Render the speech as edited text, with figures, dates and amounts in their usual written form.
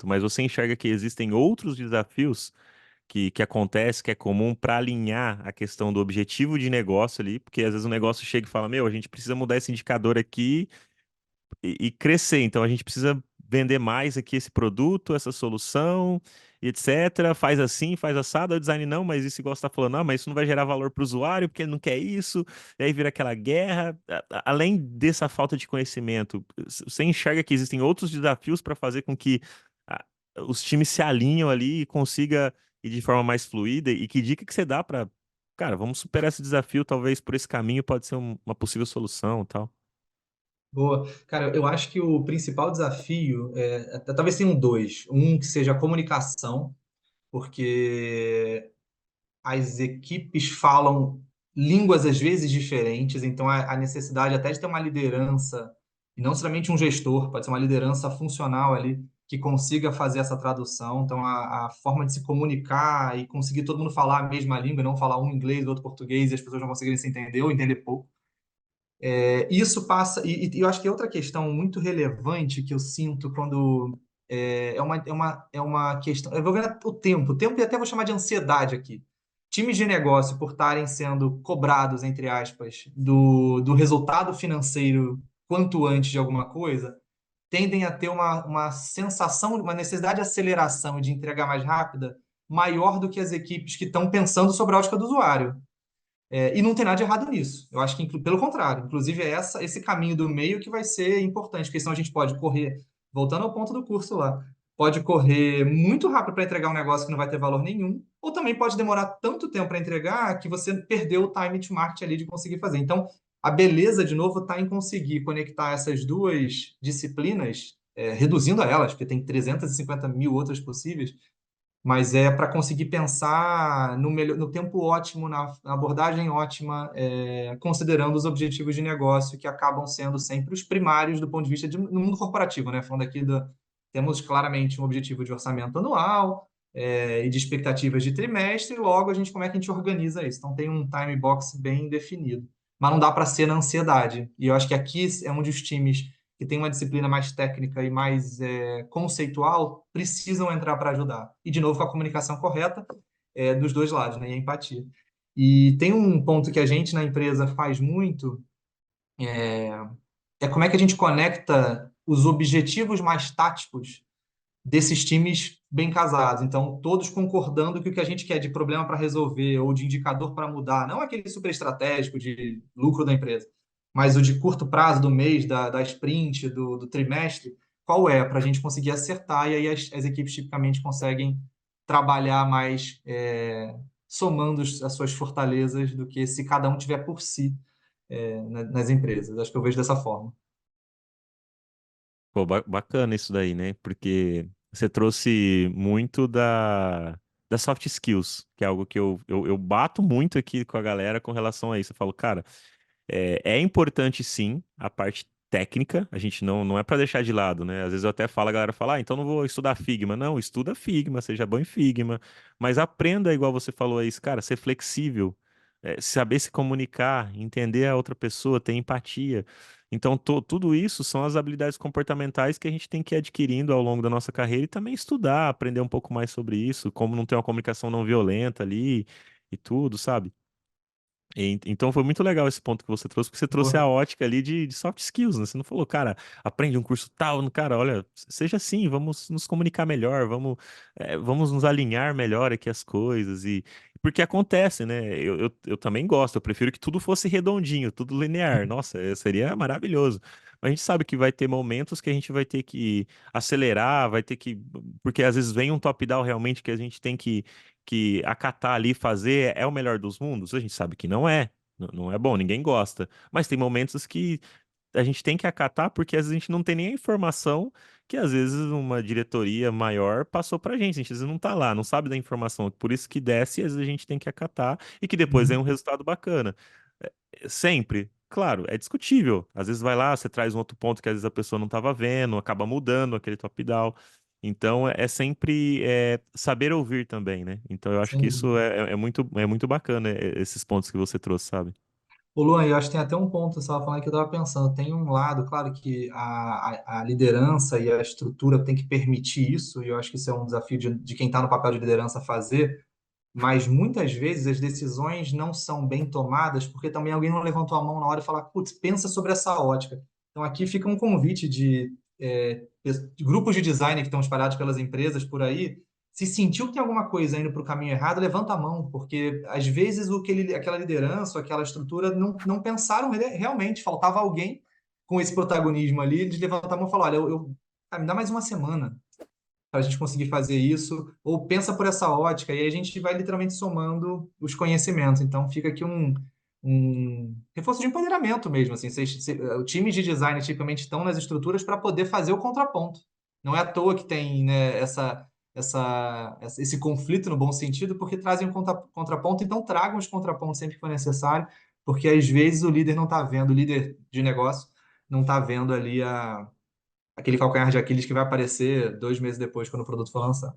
projeto, mas você enxerga que existem outros desafios que acontece, que é comum para alinhar a questão do objetivo de negócio ali, porque às vezes o negócio chega e fala, meu, a gente precisa mudar esse indicador aqui e crescer. Então a gente precisa vender mais aqui esse produto, essa solução, e etc. Faz assim, faz assado, aí o design não, mas isso igual você está falando, mas isso não vai gerar valor para o usuário, porque ele não quer isso, e aí vira aquela guerra. Além dessa falta de conhecimento, você enxerga que existem outros desafios para fazer com que ah, os times se alinham ali e consiga ir de forma mais fluida, e que dica que você dá para, cara, vamos superar esse desafio, talvez por esse caminho pode ser uma possível solução, e tal. Boa. Cara, eu acho que o principal desafio talvez tenham dois. Um que seja a comunicação, porque as equipes falam línguas às vezes diferentes, então a necessidade até de ter uma liderança, e não somente um gestor, pode ser uma liderança funcional ali que consiga fazer essa tradução. Então a forma de se comunicar e conseguir todo mundo falar a mesma língua, e não falar um inglês, outro português, e as pessoas não conseguirem se entender ou entender pouco. Isso passa, e eu acho que é outra questão muito relevante que eu sinto quando é uma questão. Eu vou ver o tempo, e até vou chamar de ansiedade aqui. Times de negócio, por estarem sendo cobrados, entre aspas, do resultado financeiro quanto antes de alguma coisa, tendem a ter uma sensação, uma necessidade de aceleração e de entrega mais rápida maior do que as equipes que estão pensando sobre a ótica do usuário. E não tem nada de errado nisso. Eu acho que, pelo contrário, inclusive é esse caminho do meio que vai ser importante, porque senão a gente pode correr, voltando ao ponto do curso lá, pode correr muito rápido para entregar um negócio que não vai ter valor nenhum, ou também pode demorar tanto tempo para entregar que você perdeu o time to market ali de conseguir fazer. Então, a beleza, de novo, está em conseguir conectar essas duas disciplinas, reduzindo a elas, porque tem 350 mil outras possíveis, mas é para conseguir pensar no tempo ótimo, na abordagem ótima, considerando os objetivos de negócio que acabam sendo sempre os primários do ponto de vista no mundo corporativo, né? Falando aqui temos claramente um objetivo de orçamento anual, e de expectativas de trimestre, e logo como é que a gente organiza isso? Então tem um time box bem definido, mas não dá para ser na ansiedade. E eu acho que aqui é um dos times que tem uma disciplina mais técnica e mais conceitual, precisam entrar para ajudar. E, de novo, com a comunicação correta dos dois lados, né? E a empatia. E tem um ponto que a gente na empresa faz muito, como é que a gente conecta os objetivos mais táticos desses times bem casados. Então, todos concordando que o que a gente quer de problema para resolver ou de indicador para mudar, não aquele super estratégico de lucro da empresa, mas o de curto prazo, do mês, da sprint, do trimestre, qual é? Para a gente conseguir acertar e aí as equipes tipicamente conseguem trabalhar mais somando as suas fortalezas do que se cada um tiver por si nas empresas. Acho que eu vejo dessa forma. Pô, bacana isso daí, né? Porque você trouxe muito da soft skills, que é algo que eu bato muito aqui com a galera com relação a isso. Eu falo, cara, é importante sim a parte técnica, a gente não é para deixar de lado, né? Às vezes eu até falo, a galera fala, então não vou estudar Figma. Não, estuda Figma, seja bom em Figma, mas aprenda, igual você falou aí, cara, ser flexível, saber se comunicar, entender a outra pessoa, ter empatia. Então, tudo isso são as habilidades comportamentais que a gente tem que ir adquirindo ao longo da nossa carreira e também estudar, aprender um pouco mais sobre isso, como não ter uma comunicação não violenta ali e tudo, sabe? Então foi muito legal esse ponto que você trouxe, porque você trouxe a Boa. ótica ali de soft skills, né? Você não falou, cara, aprende um curso tal, cara, olha, seja assim, vamos nos comunicar melhor, vamos nos alinhar melhor aqui as coisas, e porque acontece, né? Eu também gosto, eu prefiro que tudo fosse redondinho, tudo linear, nossa, seria maravilhoso. Mas a gente sabe que vai ter momentos que a gente vai ter que acelerar, vai ter que, porque às vezes vem um top-down realmente que a gente tem que acatar ali, fazer é o melhor dos mundos? A gente sabe que não é. Não é bom, ninguém gosta. Mas tem momentos que a gente tem que acatar porque às vezes a gente não tem nem a informação que às vezes uma diretoria maior passou pra gente. A gente às vezes não tá lá, não sabe da informação. Por isso que desce e às vezes a gente tem que acatar e que depois vem um Uhum. resultado bacana. Sempre. Claro, é discutível. Às vezes vai lá, você traz um outro ponto que às vezes a pessoa não estava vendo, acaba mudando aquele top-down. Então é sempre saber ouvir também, né? Então eu acho Sem que isso dúvida. é muito bacana, esses pontos que você trouxe, sabe? Ô, Luan, eu acho que tem até um ponto, você estava falando que eu estava pensando, tem um lado, claro que a liderança e a estrutura tem que permitir isso, e eu acho que isso é um desafio de quem está no papel de liderança fazer, mas muitas vezes as decisões não são bem tomadas porque também alguém não levantou a mão na hora e falar, putz, pensa sobre essa ótica. Então aqui fica um convite de grupos de design que estão espalhados pelas empresas por aí. Se sentiu que tem alguma coisa indo para o caminho errado, levanta a mão, porque às vezes aquela liderança, aquela estrutura não pensaram realmente, faltava alguém com esse protagonismo ali de levantar a mão e falar, olha, me dá mais uma semana para a gente conseguir fazer isso, ou pensa por essa ótica, e aí a gente vai literalmente somando os conhecimentos. Então fica aqui um reforço de empoderamento mesmo, assim, os times de design tipicamente estão nas estruturas para poder fazer o contraponto. Não é à toa que tem, né, esse conflito no bom sentido, porque trazem um contraponto, então tragam os contrapontos sempre que for necessário, porque às vezes o líder não está vendo, o líder de negócio não está vendo ali aquele calcanhar de Aquiles que vai aparecer 2 meses depois, quando o produto for lançado.